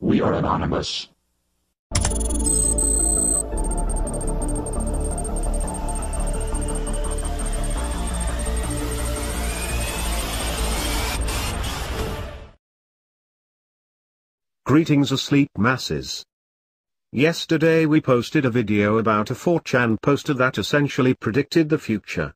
We are anonymous. Greetings asleep masses. Yesterday we posted a video about a 4chan poster that essentially predicted the future.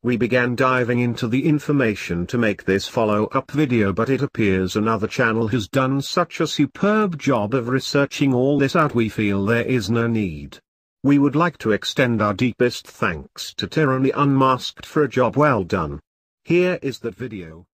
We began diving into the information to make this follow-up video, but it appears another channel has done such a superb job of researching all this out we feel there is no need. We would like to extend our deepest thanks to Tyranny Unmasked for a job well done. Here is that video.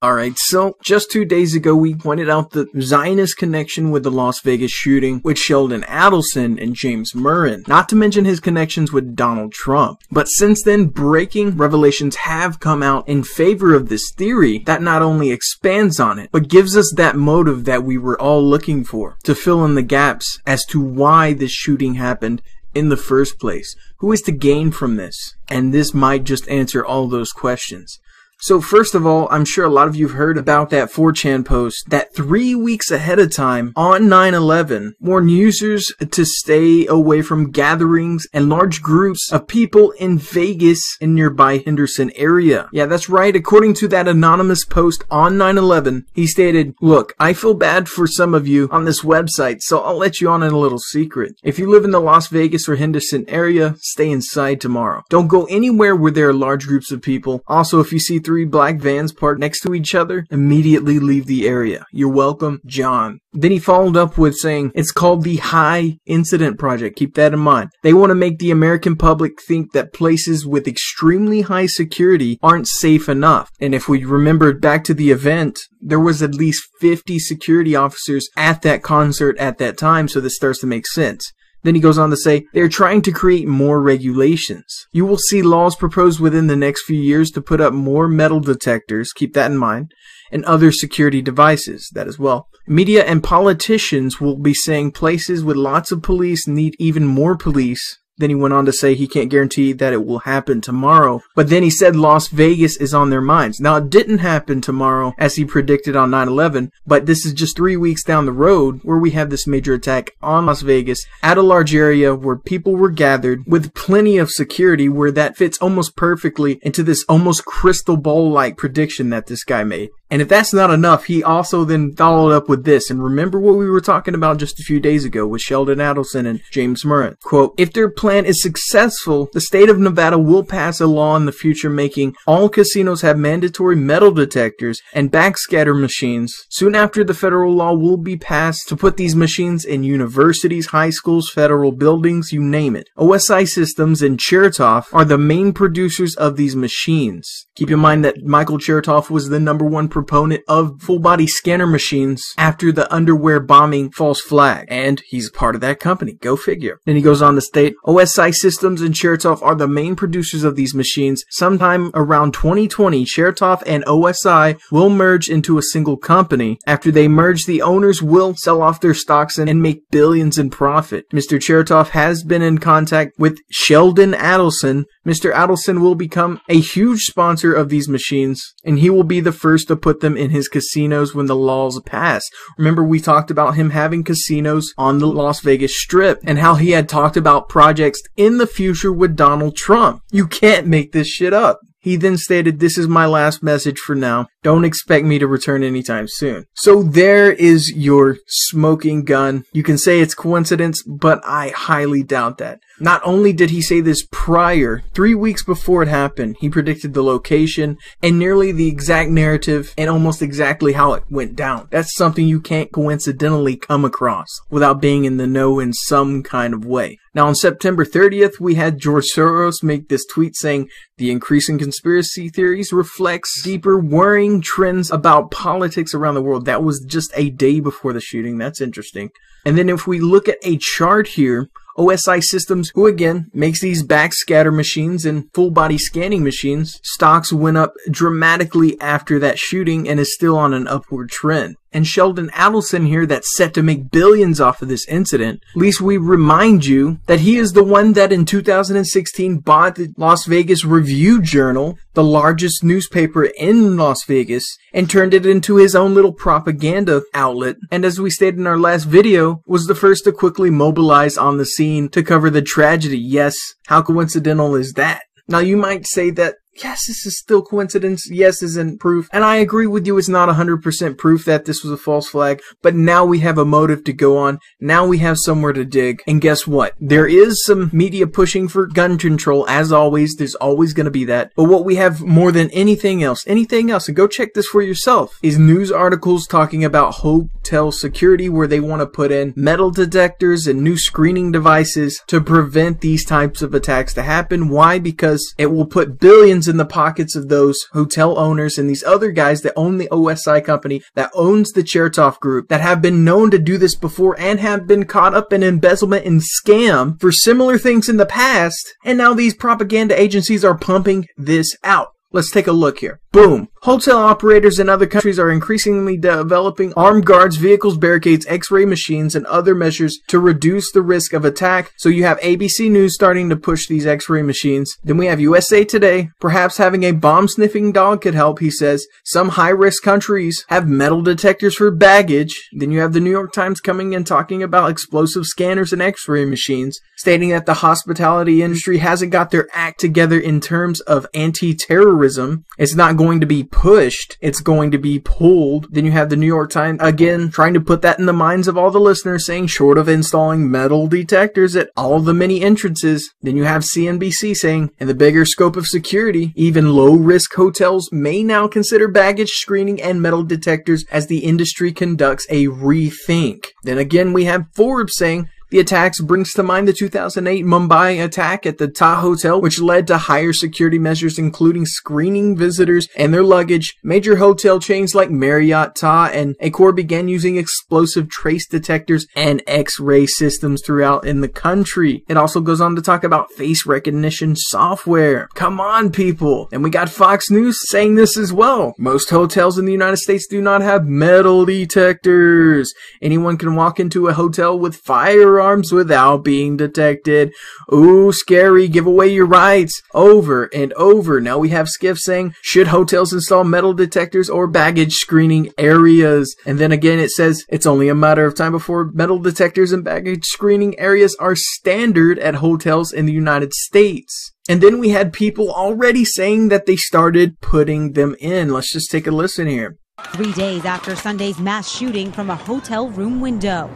Alright, so just 2 days ago we pointed out the Zionist connection with the Las Vegas shooting with Sheldon Adelson and James Murren, not to mention his connections with Donald Trump. But since then, breaking revelations have come out in favor of this theory that not only expands on it, but gives us that motive that we were all looking for, to fill in the gaps as to why this shooting happened in the first place. Who is to gain from this? And this might just answer all those questions. So first of all, I'm sure a lot of you have heard about that 4chan post that 3 weeks ahead of time on 9/11 warned users to stay away from gatherings and large groups of people in Vegas and nearby Henderson area. Yeah, that's right. According to that anonymous post on 9/11, he stated, "Look, I feel bad for some of you on this website, so I'll let you on in a little secret. If you live in the Las Vegas or Henderson area, stay inside tomorrow. Don't go anywhere where there are large groups of people. Also, if you see 3 black vans parked next to each other, immediately leave the area. You're welcome, John." Then he followed up with saying, it's called the High Incident Project. Keep that in mind. They want to make the American public think that places with extremely high security aren't safe enough. And if we remember back to the event, there was at least 50 security officers at that concert at that time, so this starts to make sense. Then he goes on to say, they're trying to create more regulations. You will see laws proposed within the next few years to put up more metal detectors, keep that in mind, and other security devices, that as well. Media and politicians will be saying places with lots of police need even more police. Then he went on to say he can't guarantee that it will happen tomorrow. But then he said Las Vegas is on their minds. Now, it didn't happen tomorrow as he predicted on 9/11, but this is just 3 weeks down the road where we have this major attack on Las Vegas at a large area where people were gathered with plenty of security, where that fits almost perfectly into this almost crystal ball-like prediction that this guy made. And if that's not enough, he also then followed up with this. And remember what we were talking about just a few days ago with Sheldon Adelson and James Murren. Quote, if their plan is successful, the state of Nevada will pass a law in the future making all casinos have mandatory metal detectors and backscatter machines. Soon after, the federal law will be passed to put these machines in universities, high schools, federal buildings, you name it. OSI Systems and Chertoff are the main producers of these machines. Keep in mind that Michael Chertoff was the #1 proponent of full-body scanner machines after the underwear bombing false flag, and he's part of that company. Go figure. Then he goes on to state, OSI Systems and Chertoff are the main producers of these machines. Sometime around 2020, Chertoff and OSI will merge into a single company. After they merge, the owners will sell off their stocks and make billions in profit. Mr. Chertoff has been in contact with Sheldon Adelson. Mr. Adelson will become a huge sponsor of these machines, and he will be the first to put them in his casinos when the laws pass. Remember, we talked about him having casinos on the Las Vegas Strip and how he had talked about projects in the future with Donald Trump. You can't make this shit up. He then stated, this is my last message for now. Don't expect me to return anytime soon. So there is your smoking gun. You can say it's coincidence, but I highly doubt that. Not only did he say this prior, 3 weeks before it happened, he predicted the location and nearly the exact narrative and almost exactly how it went down. That's something you can't coincidentally come across without being in the know in some kind of way. Now on September 30th, we had George Soros make this tweet saying, the increase in conspiracy theories reflects deeper worrying trends about politics around the world. That was just a day before the shooting. That's interesting. And then if we look at a chart here, OSI Systems, who again makes these backscatter machines and full body scanning machines, stocks went up dramatically after that shooting and is still on an upward trend. and Sheldon Adelson here that's set to make billions off of this incident, at least we remind you that he is the one that in 2016 bought the Las Vegas Review-Journal, the largest newspaper in Las Vegas, and turned it into his own little propaganda outlet. And as we stated in our last video, was the first to quickly mobilize on the scene to cover the tragedy. Yes, how coincidental is that? Now you might say that, yes, this is still coincidence. Yes, isn't proof. And I agree with you, it's not 100% proof that this was a false flag. But now we have a motive to go on. Now we have somewhere to dig. And guess what? There is some media pushing for gun control. As always, there's always going to be that. But what we have more than anything else, and go check this for yourself, is news articles talking about hotel security where they want to put in metal detectors and new screening devices to prevent these types of attacks to happen. Why? Because it will put billions in the pockets of those hotel owners and these other guys that own the OSI company that owns the Chertoff Group that have been known to do this before and have been caught up in embezzlement and scam for similar things in the past. And now these propaganda agencies are pumping this out. Let's take a look here. Boom. Hotel operators in other countries are increasingly developing armed guards, vehicles, barricades, x-ray machines, and other measures to reduce the risk of attack. So you have ABC News starting to push these x-ray machines. Then we have USA Today. Perhaps having a bomb-sniffing dog could help, he says. Some high-risk countries have metal detectors for baggage. Then you have the New York Times coming and talking about explosive scanners and x-ray machines, stating that the hospitality industry hasn't got their act together in terms of anti-terrorism. It's not going to be pushed, it's going to be pulled. Then you have the New York Times again trying to put that in the minds of all the listeners, saying short of installing metal detectors at all the many entrances. Then you have CNBC saying in the bigger scope of security, even low risk hotels may now consider baggage screening and metal detectors as the industry conducts a rethink. Then again we have Forbes saying the attacks brings to mind the 2008 Mumbai attack at the Taj Hotel, which led to higher security measures, including screening visitors and their luggage. Major hotel chains like Marriott, Taj, and Accor began using explosive trace detectors and X-ray systems throughout in the country. It also goes on to talk about face recognition software. Come on, people. And we got Fox News saying this as well. Most hotels in the United States do not have metal detectors. Anyone can walk into a hotel with firearms without being detected. Ooh, scary. Give away your rights. Over and over. Now we have Skiff saying, should hotels install metal detectors or baggage screening areas? And then again it says, it's only a matter of time before metal detectors and baggage screening areas are standard at hotels in the United States. And then we had people already saying that they started putting them in. Let's just take a listen here. 3 days after Sunday's mass shooting from a hotel room window.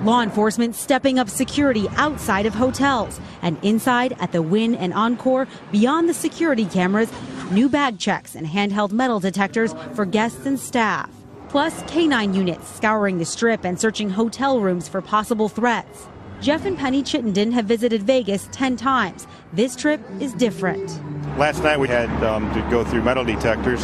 Law enforcement stepping up security outside of hotels and inside at the Wynn and Encore. Beyond the security cameras, new bag checks and handheld metal detectors for guests and staff. Plus K9 units scouring the strip and searching hotel rooms for possible threats. Jeff and Penny Chittenden have visited Vegas 10 times. This trip is different. Last night we had to go through metal detectors,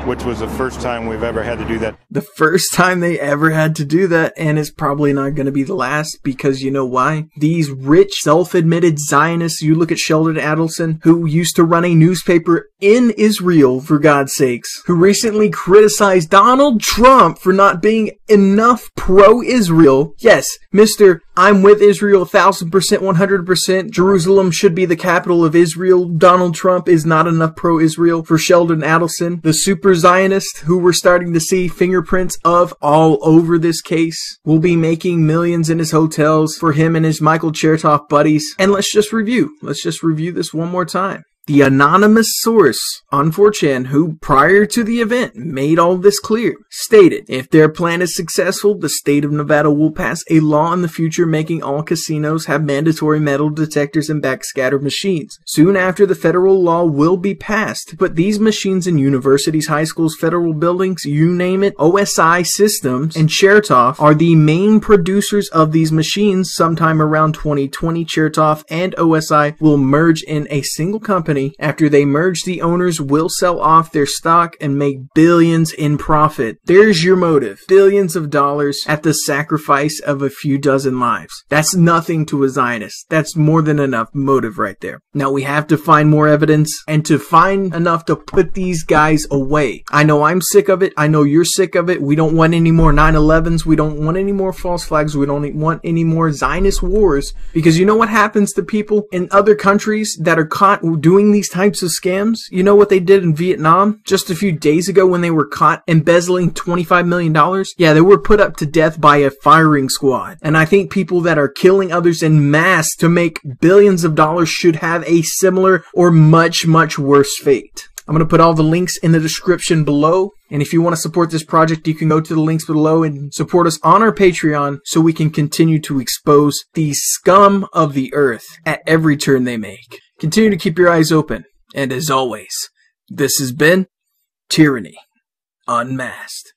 which was the first time we've ever had to do that. The first time they ever had to do that, and it's probably not going to be the last, because you know why? These rich, self-admitted Zionists, you look at Sheldon Adelson, who used to run a newspaper in Israel, for God's sakes, who recently criticized Donald Trump for not being enough pro-Israel. Yes, Mr. I'm with Israel 1,000%, 100%. Jerusalem should be the capital of Israel. Donald Trump is not enough pro-Israel for Sheldon Adelson, the super Zionist who we're starting to see fingerprints of all over this case, will be making millions in his hotels for him and his Michael Chertoff buddies. And let's just review this one more time. The anonymous source on 4chan, who prior to the event made all this clear, stated, if their plan is successful, the state of Nevada will pass a law in the future making all casinos have mandatory metal detectors and backscatter machines. Soon after, the federal law will be passed to put these machines in universities, high schools, federal buildings, you name it. OSI Systems and Chertoff are the main producers of these machines. Sometime around 2020, Chertoff and OSI will merge in a single company money. After they merge, the owners will sell off their stock and make billions in profit. There's your motive. Billions of dollars at the sacrifice of a few dozen lives. That's nothing to a Zionist. That's more than enough motive right there. Now we have to find more evidence and to find enough to put these guys away. I know I'm sick of it. I know you're sick of it. We don't want any more 9/11s. We don't want any more false flags. We don't want any more Zionist wars, because you know what happens to people in other countries that are caught doing these types of scams? You know what they did in Vietnam just a few days ago when they were caught embezzling $25 million? Yeah, they were put up to death by a firing squad. And I think people that are killing others in mass to make billions of dollars should have a similar or much, much worse fate. I'm going to put all the links in the description below. And if you want to support this project, you can go to the links below and support us on our Patreon so we can continue to expose the scum of the earth at every turn they make. Continue to keep your eyes open. And as always, this has been Tyranny Unmasked.